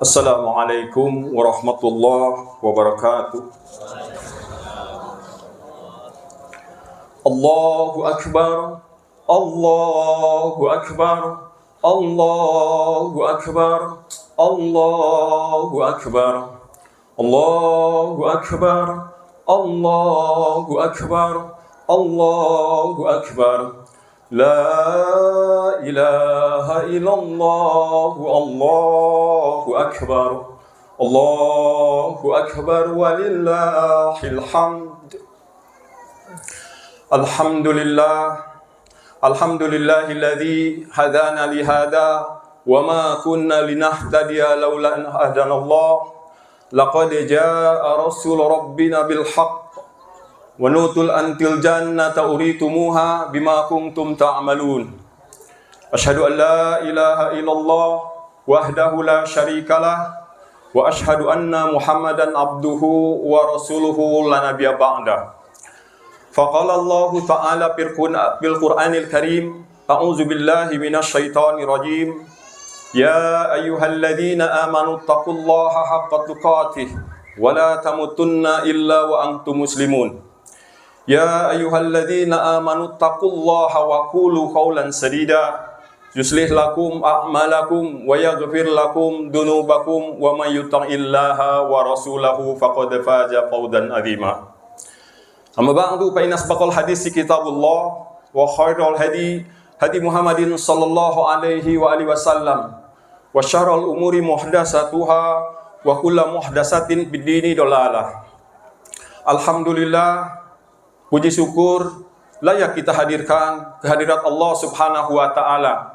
Assalamualaikum warahmatullahi wabarakatuh. Allahu Akbar, Allahu Akbar, Allahu Akbar, Allahu Akbar, Allahu Akbar, Allahu Akbar, Allahu Akbar. La ilaha illallah, Allahu Akbar, Allahu Akbar, walillahil hamd. Alhamdulillah, alhamdulillahilladzi hadana lihada wa ma kunna linahtadiya laula an hadanallah. Laqad jaa rasul rabbina bil haqq wa nutul antil jannata uritumuha bima kuntum ta'malun. Asyhadu an la ilaha illallah wahdahu la syarikalah wa asyhadu anna Muhammadan abduhu wa rasuluhu la nabiyya ba'da. Faqala Allah ta'ala bil Qur'anil Karim, a'udzu billahi minasy syaithanir rajim. Ya ayyuhalladzina amanu taqullaha haqqa tuqatih wa la tamutunna illa wa antum muslimun. Ya ayyuhalladzina amanu taqullaha wa qulu qawlan sadida yuslih lakum a'malakum wa yaghfir lakum dunubakum wa may yuti'illaha wa rasulahu faqad faza fawzan 'azima. Amma ba'du fa inna asbaqal hadisi kitabullah wa khairal hadi Muhammadin sallallahu alaihi wa alihi wasallam wa syarrul umuri muhdatsatuha wa kullu muhdatsatin bid-dini dalalah. Alhamdulillah, puji syukur layak kita hadirkan kehadirat Allah Subhanahu wa taala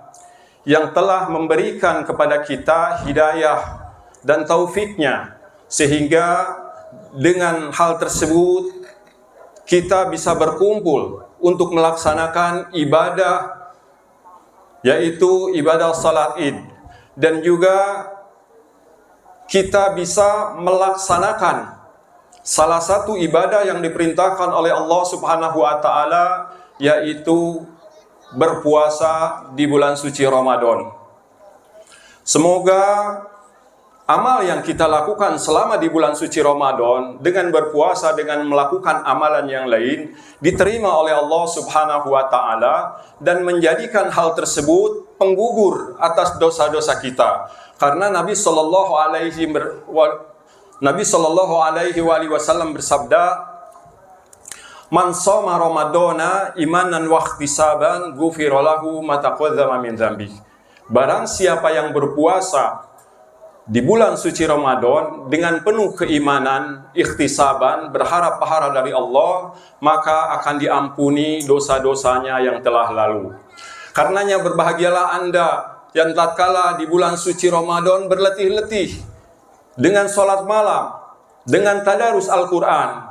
yang telah memberikan kepada kita hidayah dan taufiknya, sehingga dengan hal tersebut kita bisa berkumpul untuk melaksanakan ibadah, yaitu ibadah salat Id, dan juga kita bisa melaksanakan salah satu ibadah yang diperintahkan oleh Allah Subhanahu wa taala, yaitu berpuasa di bulan suci Ramadan. Semoga amal yang kita lakukan selama di bulan suci Ramadan dengan berpuasa, dengan melakukan amalan yang lain, diterima oleh Allah Subhanahu wa taala dan menjadikan hal tersebut penggugur atas dosa-dosa kita. Karena Nabi sallallahu alaihi wasallam bersabda, "Man shoma Ramadana imanan wa ihtisaban ghufira lahu ma taqaddama min dzambi." Barang siapa yang berpuasa di bulan suci Ramadan dengan penuh keimanan, ikhtisaban, berharap pahala dari Allah, maka akan diampuni dosa-dosanya yang telah lalu. Karenanya berbahagialah Anda yang tatkala di bulan suci Ramadan berletih-letih dengan sholat malam, dengan tadarus Al-Quran,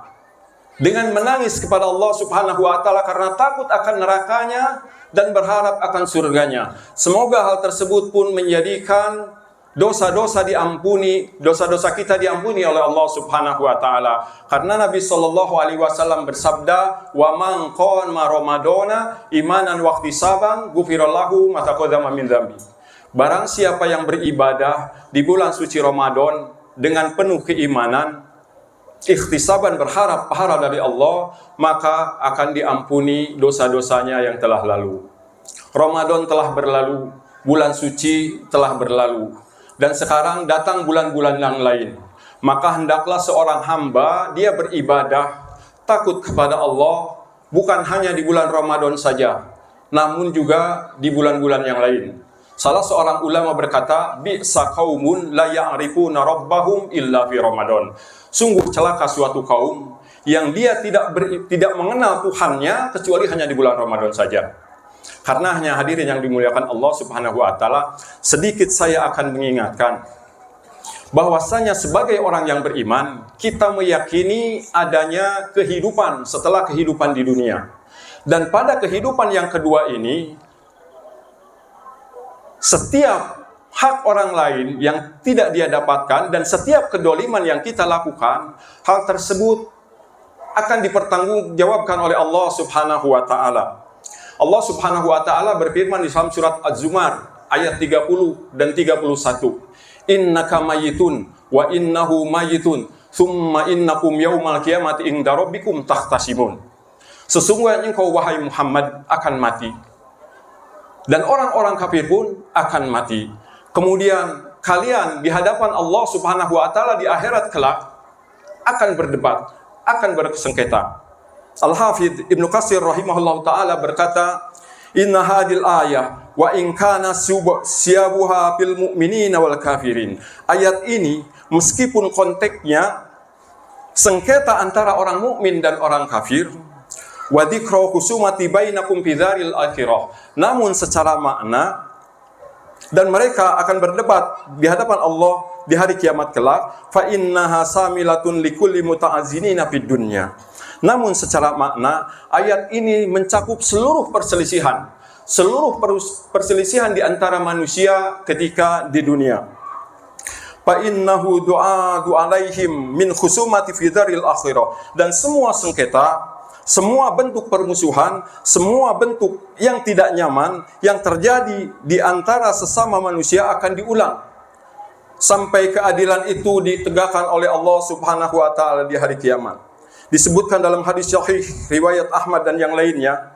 dengan menangis kepada Allah Subhanahu wa taala karena takut akan nerakanya dan berharap akan surganya. Semoga hal tersebut pun menjadikan dosa-dosa diampuni, dosa-dosa kita diampuni oleh Allah Subhanahu wa taala. Karena Nabi sallallahu alaihi wasallam bersabda, "Wa man qama Ramadana imanan wa ihtisaban ghufira lahu ma taqaddama min dzambi." Barang siapa yang beribadah di bulan suci Ramadan dengan penuh keimanan, ikhtisaban, berharap pahala dari Allah, maka akan diampuni dosa-dosanya yang telah lalu. Ramadan telah berlalu, bulan suci telah berlalu, dan sekarang datang bulan-bulan yang lain. Maka hendaklah seorang hamba dia beribadah takut kepada Allah, bukan hanya di bulan Ramadan saja, namun juga di bulan-bulan yang lain. Salah seorang ulama berkata, "Bi'sa qaumun la ya'rifuna rabbahum illa fi Ramadan." Sungguh celaka suatu kaum yang dia tidak mengenal Tuhannya kecuali hanya di bulan Ramadan saja. Karena hanya hadirin yang dimuliakan Allah Subhanahu wa taala, sedikit saya akan mengingatkan bahwasanya sebagai orang yang beriman, kita meyakini adanya kehidupan setelah kehidupan di dunia. Dan pada kehidupan yang kedua ini, setiap hak orang lain yang tidak dia dapatkan dan setiap kedoliman yang kita lakukan, hal tersebut akan dipertanggungjawabkan oleh Allah Subhanahu wa taala. Allah Subhanahu wa taala berfirman di dalam surat Az-Zumar ayat 30 dan 31. innaka mayitun wa innahu mayitun thumma innakum yaumal qiyamati inda rabbikum tahtasimun. Sesungguhnya engkau wahai Muhammad akan mati, dan orang-orang kafir pun akan mati. Kemudian kalian di hadapan Allah Subhanahu wa taala di akhirat kelak akan berdebat, akan bersengketa. Al-Hafidz Ibnu Katsir rahimahullahu taala berkata, "Inna hadil ayah wa in kana siyabuha fil mu'minina wal kafirin." Ayat ini meskipun konteksnya sengketa antara orang mukmin dan orang kafir, wa dzikra khusumati bainakum fi dzaril akhirah, namun secara makna dan mereka akan berdebat di hadapan Allah di hari kiamat kelak, fa innaha samilatun likulli muta'azzinina fid dunya. Namun secara makna ayat ini mencakup seluruh perselisihan di antara manusia ketika di dunia. Fa innahu du'adu alaihim min khusumati fi dzaril akhirah, dan semua sengketa, semua bentuk permusuhan, semua bentuk yang tidak nyaman yang terjadi di antara sesama manusia akan diulang sampai keadilan itu ditegakkan oleh Allah Subhanahu wa taala di hari kiamat. Disebutkan dalam hadis sahih riwayat Ahmad dan yang lainnya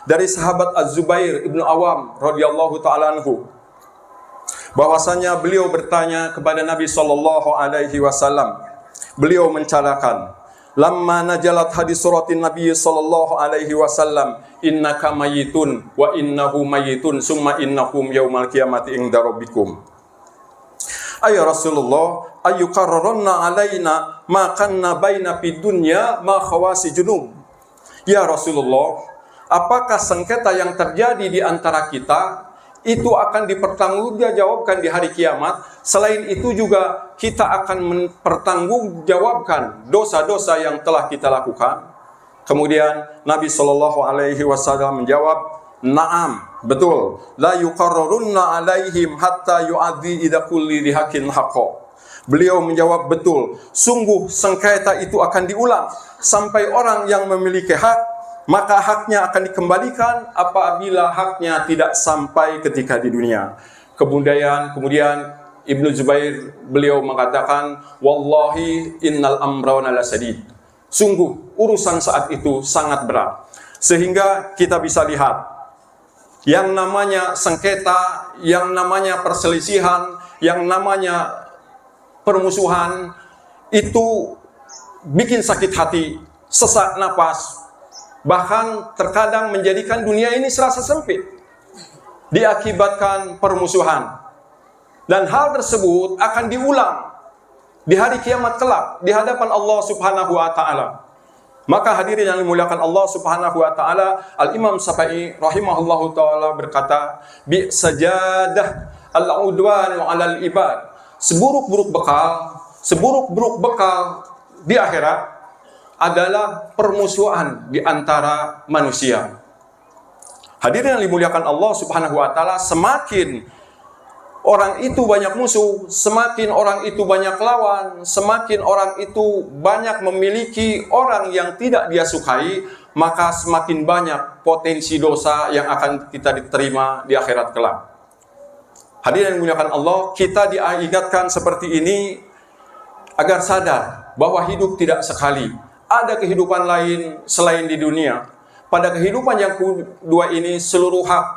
dari sahabat Az-Zubair Ibnu Awam radhiyallahu taala anhu, bahwasanya beliau bertanya kepada Nabi sallallahu alaihi wasallam. Beliau menceritakan, lamma najalat hadis suratin Nabi sallallahu alaihi wasallam, innaka mayitun wa innahu mayitun summa innakum yaumal qiyamati inda rabbikum. Ay Rasulullah, ayyukarrarna alaina ma kanna baina fid dunya ma khawasi junub. Ya Rasulullah, apakah sengketa yang terjadi di antara kita itu akan dipertanggungjawabkan di hari kiamat? Selain itu juga kita akan mempertanggungjawabkan dosa-dosa yang telah kita lakukan. Kemudian Nabi Shallallahu Alaihi Wasallam menjawab, "Naam, betul. La yuqarrarunna alaihim hatta yu'adhi ida kulli dihakin haqqo." Beliau menjawab, betul. Sungguh sengketa itu akan diulang sampai orang yang memiliki hak, maka haknya akan dikembalikan apabila haknya tidak sampai ketika di dunia. Kemudian Ibnu Zubair beliau mengatakan, wallahi innal amra lasadid. Sungguh urusan saat itu sangat berat. Sehingga kita bisa lihat yang namanya sengketa, yang namanya perselisihan, yang namanya permusuhan itu bikin sakit hati, sesak napas, bahkan terkadang menjadikan dunia ini serasa sempit diakibatkan permusuhan. Dan hal tersebut akan diulang di hari kiamat kelak di hadapan Allah Subhanahu wa taala. Maka hadirin yang dimuliakan Allah Subhanahu wa taala, Al-Imam Syafi'i rahimahullahu taala berkata, bi sajadah al-udwan 'alal ibad. Seburuk-buruk bekal di akhirat adalah permusuhan di antara manusia. Hadirin yang dimuliakan Allah Subhanahu wa taala, semakin orang itu banyak musuh, semakin orang itu banyak lawan, semakin orang itu banyak memiliki orang yang tidak dia sukai, maka semakin banyak potensi dosa yang akan kita diterima di akhirat kelak. Hadirin yang dimuliakan Allah, kita diingatkan seperti ini agar sadar bahwa hidup tidak sekali. Ada kehidupan lain selain di dunia. Pada kehidupan yang kedua ini, seluruh hak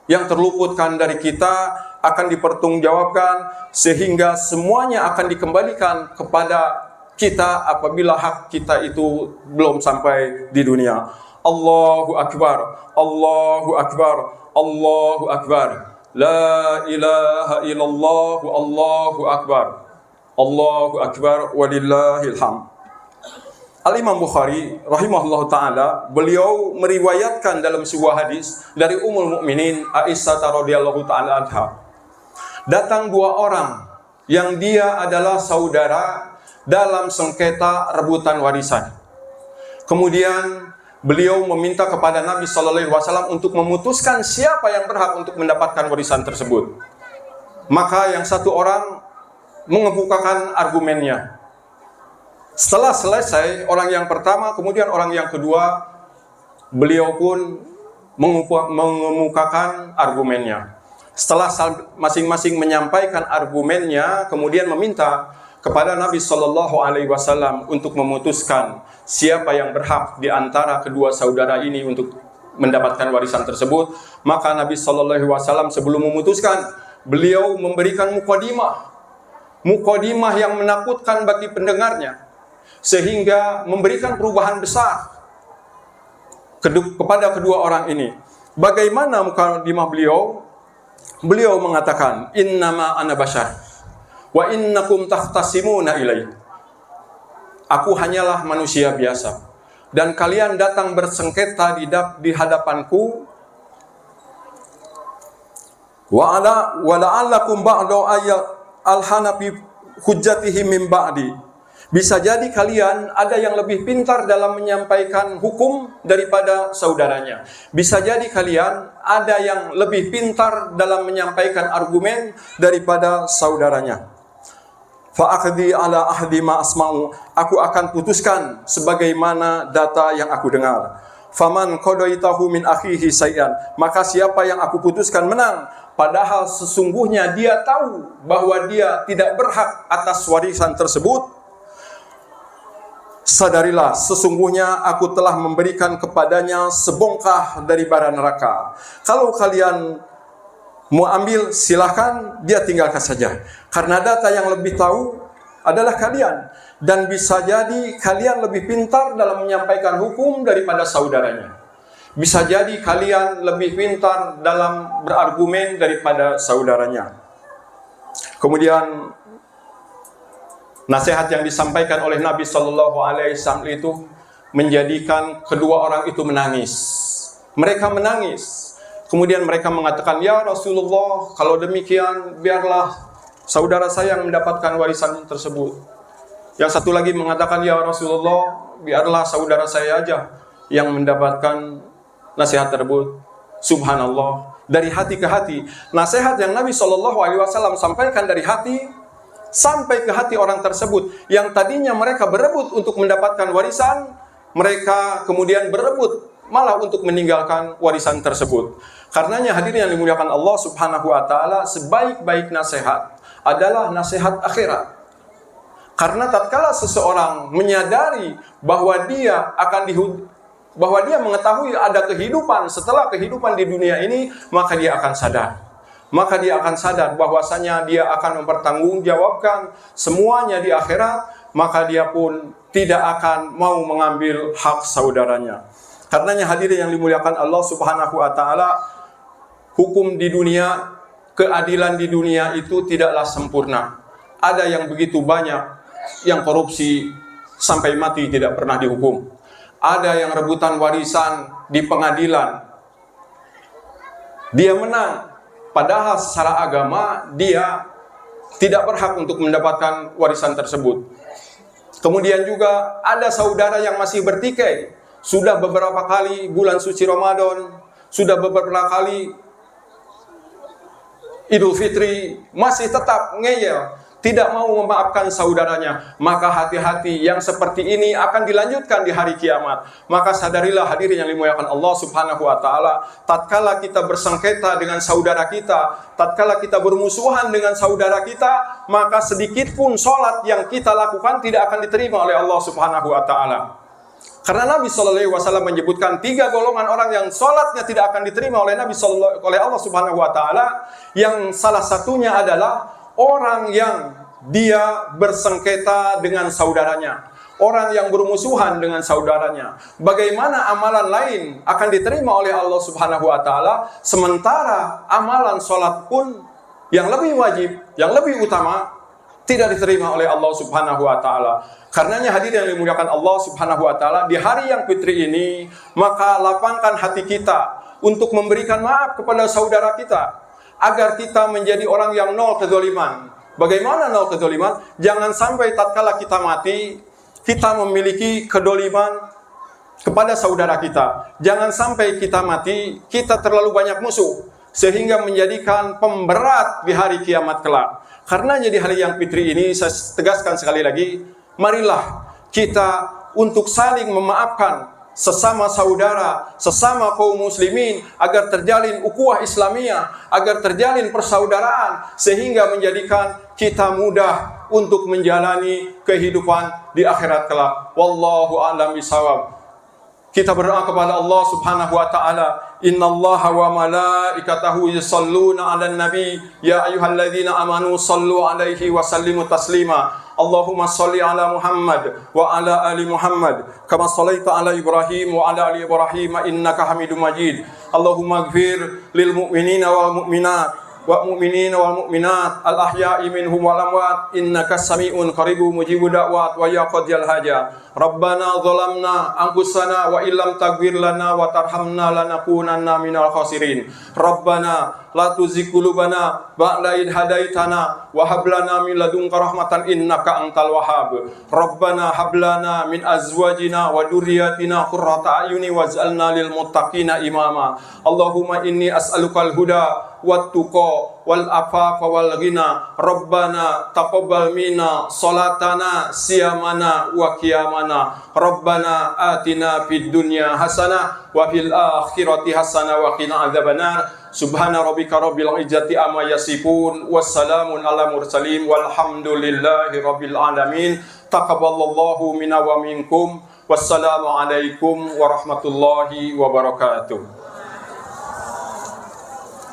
yang terluputkan dari kita akan dipertanggungjawabkan, sehingga semuanya akan dikembalikan kepada kita apabila hak kita itu belum sampai di dunia. Allahu Akbar, Allahu Akbar, Allahu Akbar. La ilaha illallah, Allahu Akbar, Allahu Akbar, walillahil hamd. Al-Imam Bukhari rahimahullah ta'ala, beliau meriwayatkan dalam sebuah hadis dari Ummul Mukminin Aisyah radhiyallahu ta'ala anha. Datang dua orang yang dia adalah saudara dalam sengketa rebutan warisan. Kemudian beliau meminta kepada Nabi sallallahu alaihi wasallam untuk memutuskan siapa yang berhak untuk mendapatkan warisan tersebut. Maka yang satu orang mengemukakan argumennya. Setelah selesai orang yang pertama, kemudian orang yang kedua, beliau pun mengemukakan argumennya. Setelah masing-masing menyampaikan argumennya, kemudian meminta kepada Nabi Shallallahu Alaihi Wasallam untuk memutuskan siapa yang berhak di antara kedua saudara ini untuk mendapatkan warisan tersebut. Maka Nabi Shallallahu Alaihi Wasallam sebelum memutuskan, beliau memberikan mukadimah yang menakutkan bagi pendengarnya, sehingga memberikan perubahan besar kepada kedua orang ini. Bagaimana mukadimah beliau? Beliau mengatakan, innama ana bashar wa innakum tahtasimuna ilai. Aku hanyalah manusia biasa dan kalian datang bersengketa di hadapanku. Wa la'allakum ba'du ayat al-hanafi hujjatihi min ba'di. Bisa jadi kalian ada yang lebih pintar dalam menyampaikan hukum daripada saudaranya. Bisa jadi kalian ada yang lebih pintar dalam menyampaikan argumen daripada saudaranya. Fa'aqdi ala ahdi ma asma'u. Aku akan putuskan sebagaimana data yang aku dengar. Faman qadaitahu min akhihi sayyan. Maka siapa yang aku putuskan menang, padahal sesungguhnya dia tahu bahwa dia tidak berhak atas warisan tersebut. Sadarilah, sesungguhnya aku telah memberikan kepadanya sebongkah dari bara neraka. Kalau kalian mau ambil, silahkan, dia tinggalkan saja. Karena data yang lebih tahu adalah kalian. Dan bisa jadi kalian lebih pintar dalam menyampaikan hukum daripada saudaranya. Bisa jadi kalian lebih pintar dalam berargumen daripada saudaranya. Kemudian nasihat yang disampaikan oleh Nabi Shallallahu Alaihi Wasallam itu menjadikan kedua orang itu menangis. Mereka menangis. Kemudian mereka mengatakan, ya Rasulullah, kalau demikian biarlah saudara saya yang mendapatkan warisan tersebut. Yang satu lagi mengatakan, ya Rasulullah, biarlah saudara saya aja yang mendapatkan nasihat tersebut. Subhanallah, dari hati ke hati. Nasihat yang Nabi Shallallahu Alaihi Wasallam sampaikan dari hati sampai ke hati orang tersebut. Yang tadinya mereka berebut untuk mendapatkan warisan, mereka kemudian berebut malah untuk meninggalkan warisan tersebut. Karenanya hadirin yang dimuliakan Allah Subhanahu wa taala, sebaik-baik nasihat adalah nasihat akhirat. Karena tatkala seseorang menyadari bahwa dia mengetahui ada kehidupan setelah kehidupan di dunia ini, maka dia akan sadar. Maka dia akan sadar bahwasanya dia akan mempertanggungjawabkan semuanya di akhirat, maka dia pun tidak akan mau mengambil hak saudaranya. Karenanya hadirin yang dimuliakan Allah Subhanahu wa taala, hukum di dunia, keadilan di dunia itu tidaklah sempurna. Ada yang begitu banyak yang korupsi sampai mati tidak pernah dihukum. Ada yang rebutan warisan di pengadilan, dia menang, padahal secara agama dia tidak berhak untuk mendapatkan warisan tersebut. Kemudian juga ada saudara yang masih bertikai. Sudah beberapa kali bulan suci Ramadan, sudah beberapa kali Idul Fitri, masih tetap ngeyel, tidak mau memaafkan saudaranya. Maka hati-hati, yang seperti ini akan dilanjutkan di hari kiamat. Maka sadarilah hadirin yang dimuliakan Allah Subhanahu wa taala, tatkala kita bersengketa dengan saudara kita, tatkala kita bermusuhan dengan saudara kita, maka sedikit pun sholat yang kita lakukan tidak akan diterima oleh Allah Subhanahu wa taala. Karena Nabi Shallallahu Alaihi Wasallam menyebutkan 3 golongan orang yang sholatnya tidak akan diterima oleh oleh Allah Subhanahu wa taala, yang salah satunya adalah orang yang dia bersengketa dengan saudaranya, orang yang bermusuhan dengan saudaranya. Bagaimana amalan lain akan diterima oleh Allah Subhanahu wa taala, sementara amalan sholat pun yang lebih wajib, yang lebih utama, tidak diterima oleh Allah Subhanahu wa taala. Karenanya hadirin yang dimuliakan Allah Subhanahu wa taala, di hari yang fitri ini, maka lapangkan hati kita untuk memberikan maaf kepada saudara kita, agar kita menjadi orang yang nol kezaliman. Bagaimana nol kezaliman? Jangan sampai tatkala kita mati, kita memiliki kedoliman kepada saudara kita. Jangan sampai kita mati, kita terlalu banyak musuh, sehingga menjadikan pemberat di hari kiamat kelak. Karena di hari yang fitri ini, saya tegaskan sekali lagi, marilah kita untuk saling memaafkan, sesama saudara, sesama kaum muslimin, agar terjalin ukhuwah Islamiyah, agar terjalin persaudaraan, sehingga menjadikan kita mudah untuk menjalani kehidupan di akhirat kelak. Wallahu a'lam bishawab. Kita berdoa kepada Allah Subhanahu wa taala. Innallaha wa malaikatahu yusholluna 'alan nabi ya ayyuhalladzina amanu shallu 'alaihi wa sallimu taslima. Allahumma shalli ala Muhammad wa ala ali Muhammad kama shallaita ala Ibrahim wa ala ali Ibrahim innaka Hamidum Majid. Allahumma ighfir lil mu'minina wal mu'minat wa mu'minina wal mu'minat al ahya'i minhum wal amwat innaka sami'un qaribun mujibud da'wat wa ya qadiyal haja. Rabbana zalamna anfusana wa illam taghfir lana wa tarhamna lanakunanna minal khasirin. Rabbana la tuzigh qulubana ba'da idh hadaitana wa hab lana min ladunka rahmatan innaka antal wahhab. Rabbana hab lana min azwajina wa dhurriyyatina qurrata a'yuni waj'alna lil muttaqina imama. Allahumma inni as'alukal huda wat tuqa wal afafa wal ghina. Rabbana taqabbal minna salatana siyamana wa qiyamana. Rabbana atina fid dunya hasanah wa fil akhirati hasanah wa qina adzabannar. Subhana rabbika rabbil izzati amma yasifun wassalamun ala mursalin walhamdulillahi rabbil alamin. Taqabbalallahu minna wa minkum. Wassalamu alaikum warahmatullahi wabarakatuh.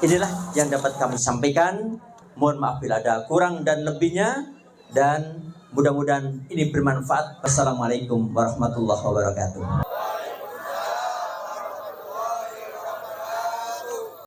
Inilah yang dapat kami sampaikan. Mohon maaf bila ada kurang dan lebihnya, dan mudah-mudahan ini bermanfaat. Wassalamualaikum warahmatullahi wabarakatuh.